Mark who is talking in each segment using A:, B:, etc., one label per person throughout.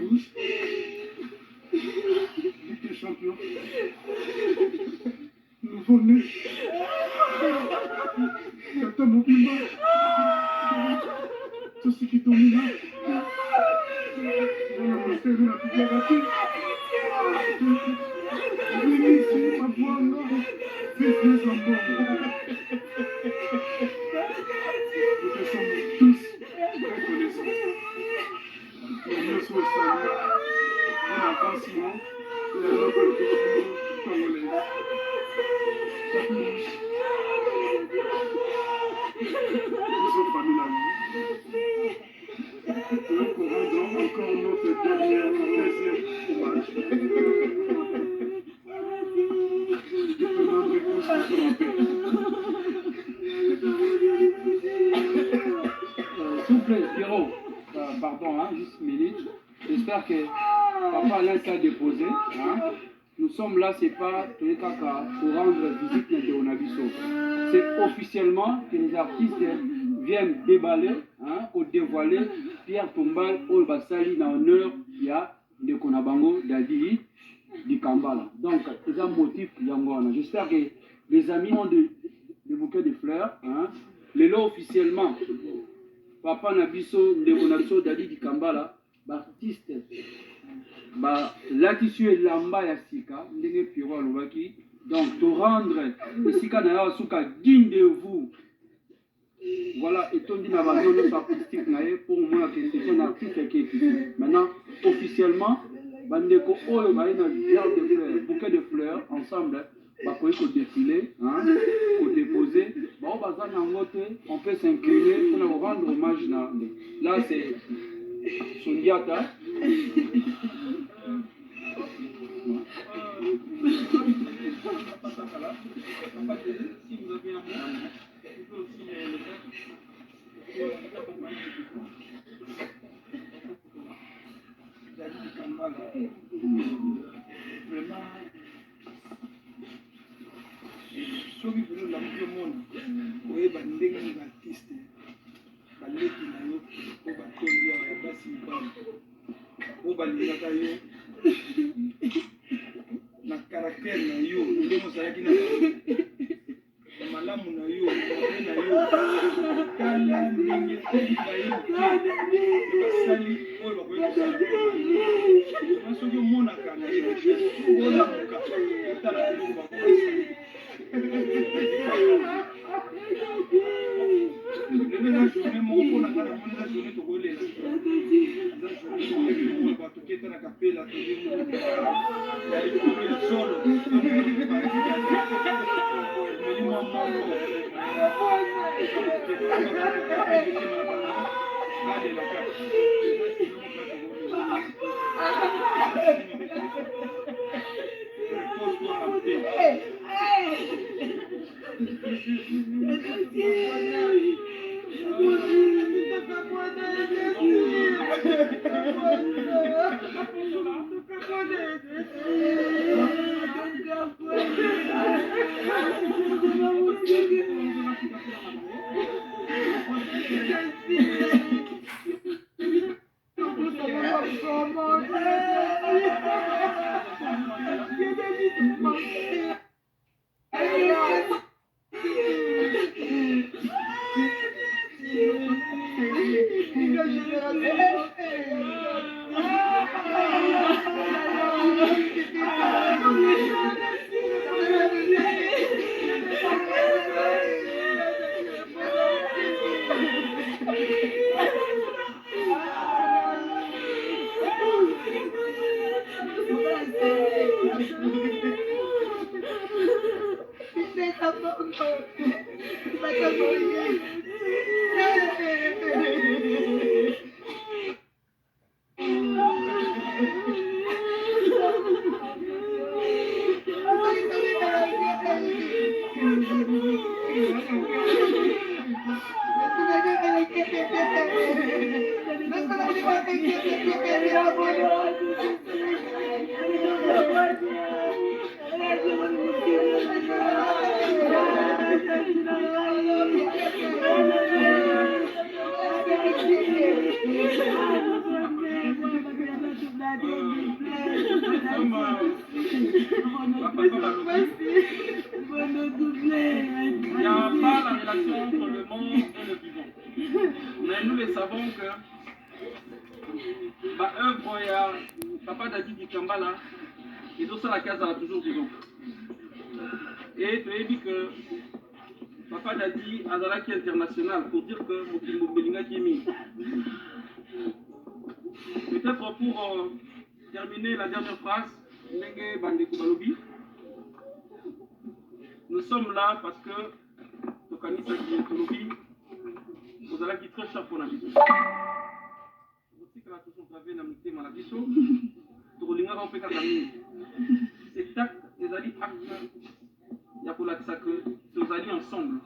A: rouge. Ligue des champions. Nouveau-né. Tata Mobimba. Tout ce qui tombe là. On a passé la bibliothèque. Venez ici, ma voix non. Business en bon. Nous sommes tous reconnaissants. Nous sommes salués. On a pas Simon. Et alors que nous sommes congolais. Nous sommes familles. Nous rendons encore notre dernier hommage.
B: S'il vous plaît, Pierrot, pardon, hein, juste une minute. J'espère que papa Alain s'est déposé. Hein. Nous sommes là, c'est pas pour rendre visite de Onabiso. C'est officiellement que les artistes viennent déballer, hein, pour dévoiler Pierre Tombal au Basali en honneur il y a de Konabango d'Adi du Kambala. Donc, c'est un motif Yangona. J'espère que les amis ont des bouquets de fleurs. Hein. Les lots officiellement, Papa Nabiso de Konabiso d'Adi du Kambala, artiste, la tissu et lamba ya sika, ndenge Pierrot Alobaki. Donc, te rendre le sika na ya suka digne de vous. Voilà, et on dit la variante artistique pour moi que c'est un artiste qui est maintenant officiellement bandeko oyo baina garde de fleurs, bouquet de fleurs ensemble, bakoy ko défiler, hein, ko déposer, bon bazan en côté, on peut s'incliner pour nous rendre hommage na. Là c'est Sundiata.
A: Vraiment, soki vous la monde, vous bandenge l'artiste, baleki na yo, o batondi ya basi mbana, o balingaka yo, na caractère na yo, ndenge ozalaki na malamu na yo, na yo, tala ndenge bayi basali oyo bakoki kosala. Soki omonaka na yo, olamuka, otala eloko bakoki lelo na journée moko mpona nga namoni eza journée tokolela eza journée moko bato ketana kapela ya likolo ya solo omeli mwa moko alelaka
B: n'y a pas la relation entre le mort et le vivant. Mais nous le savons que ma œuvre, il y a Papa Dadi Dikambala, et tout ça, la case a toujours vivant. Et tu as dit que Papa Dadi Azalaki international pour dire que Mokimbo Belinga Kimi. Peut-être pour terminer la dernière phrase, Nenge Bandeko Balobi. Nous sommes là parce que Tokanisa qui est Tolobi, vous allez qui très cher pour la vie. Vous aussi que la toujours gravé dans le thème à la vie. Tolinga va faire Kami. Cet acte, les alliés actes, il y a pour la que ces alliés ensemble.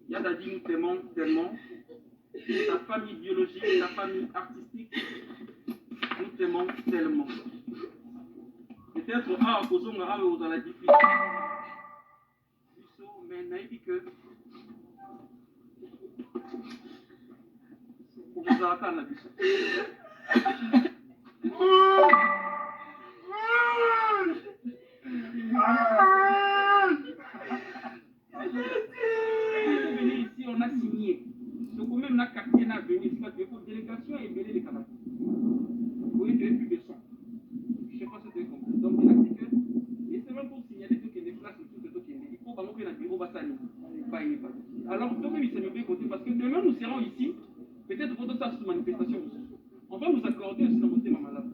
B: Il y a d'adi nous t'aimons tellement. Ta famille biologique, ta famille artistique, nous t'aimons tellement. Peut-être à Kozonga à dans la difficulté. Mais naïvi que pour vous attendre la biche. Ici on a signé. Donc même la quartier n'a venu, c'est parce que pour délégation et mêler les camarades. Vous voyez, tu n'as plus de son. Je ne sais pas si tu as compris. Donc il a dit que, et c'est même pour signaler que les places et tout ce qui est, il faut pas montrer dans le bureau, va s'aller. Alors, donc il s'est mis côté, parce que demain nous serons ici, peut-être pour d'autres cette manifestation aussi. On va nous accorder aussi dans mon thème malade.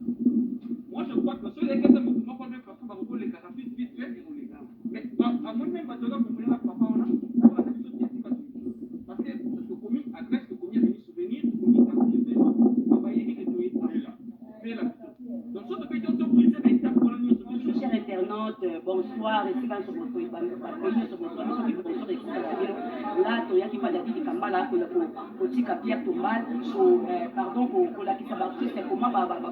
B: Moi je crois que ceux qui ont mouvement pour le papa, on va les carafis vite fait et on les garde. Mais à moi-même, maintenant, vous voulez la papa, on a la chose qui est pas parce que le commune agresse le commune a des souvenirs, le commune a des événements, on va y aller et tout est là. Donc, ce que tu as brisé des tables pour la nuit.
C: Chers internautes, bonsoir. Et si vous avez là, tu as qui pas d'habitude comme là, pour Pierre Tombal, pardon, pour la qui s'abattit, c'est comment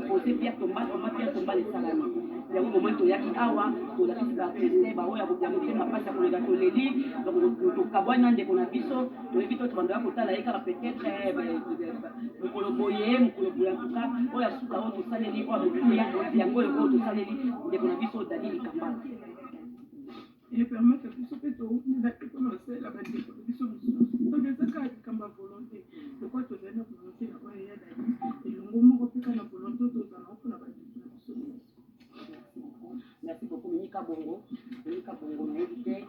C: poser Pierre Tombal, comment Pierre Tombal est salami. Il y a un moment où il y a qui awa, pour la qui s'abattit, il y a ma passe pour le gâteau Léli, donc le cabouin de Bonabiso, le vito Tranda, pour la écart peut-être, le coloboyer, le coloboyer en tout cas, ou la soupe à haute salé, ou à il y a un peu de haute salé, de Bonabiso, Dadi Kamba.
D: Et permet que tout ce que tu as commencé la bataille pour les solutions. Donc, c'est ça qui est ma volonté. C'est quoi tu as une volonté là-bas et le moment où tu as une volonté, tu as une volonté.
C: Merci beaucoup, Monika Bongo. Monika Bongo, on a évité.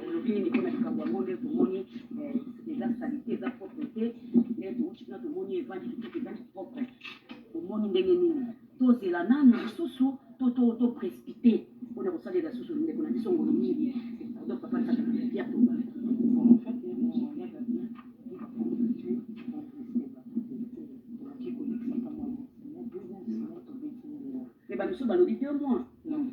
C: Le bien n'est pas dans le Bongo, le Moni, les activités, les propriétés, les outils de Moni, les propres. Le Moni n'est pas c'est la nana, sous tout précipité. On a reçu des sous des conditions au milieu. Donc, papa, ça fait bien tout. En fait, mais bah, nous sommes dans le 2 mois. Non.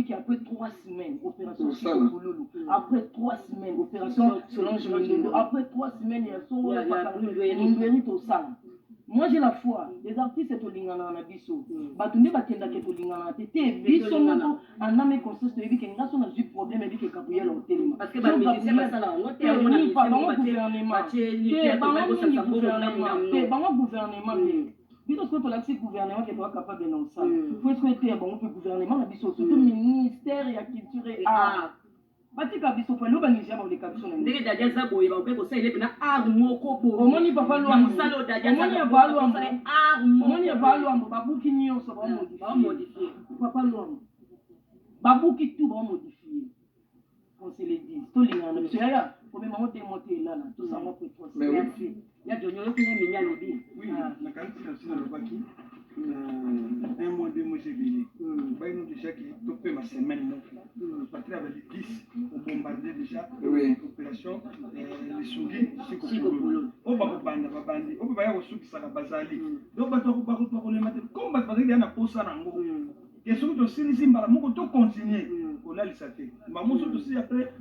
E: Qui après 3 semaines, opération Chico-Boulolo. Après 3 semaines, opération Solange Mandelo. Après 3 semaines, il y a son au sang. Moi j'ai la foi. Les artistes sont au Lingana na biso. Batunde batenda ke to Lingana tete biso moto aname conscience to ebi ke ngaso na ju problème ebi ke kapuyela hotel.
C: Parce que ba médecin ba sala on te on a
E: pas dans gouvernement. Dans gouvernement. Biso ce que l'accès gouvernement qui doit capable de non ça. Il faut souhaiter bon le gouvernement na biso surtout ministère ya culture et art. Batika biso pa lo banija ba le kapso na.
C: Ndenge dadia za boye ba ko sa ile na art moko bo.
E: Omoni papa lo ambo.
C: Salo dadia
E: omoni ba lo ambo.
C: Art moko.
E: Omoni ba lo ambo babuki nyonso ba modifier. Papa lo ambo. Babuki tout ba modifier. On se le dit. To lingana monsieur ya. Pour même monter là tout ça moi pour toi.
C: Merci. Il y a Johnny qui est mignon aussi.
A: Oui, la quantité aussi dans le paquet. Un mois, 2 mois, j'ai vu. Nous déjà qui topé ma semaine. Patrie avec 10 au bombardé déjà. Opération les souris, c'est comme on va banda, on va y avoir souris ça la basali. Donc on va pas les mettre comme parce qu'il y a un poste à l'angle. Et surtout si les imbala, on continue. On a les satés. Maman surtout si après.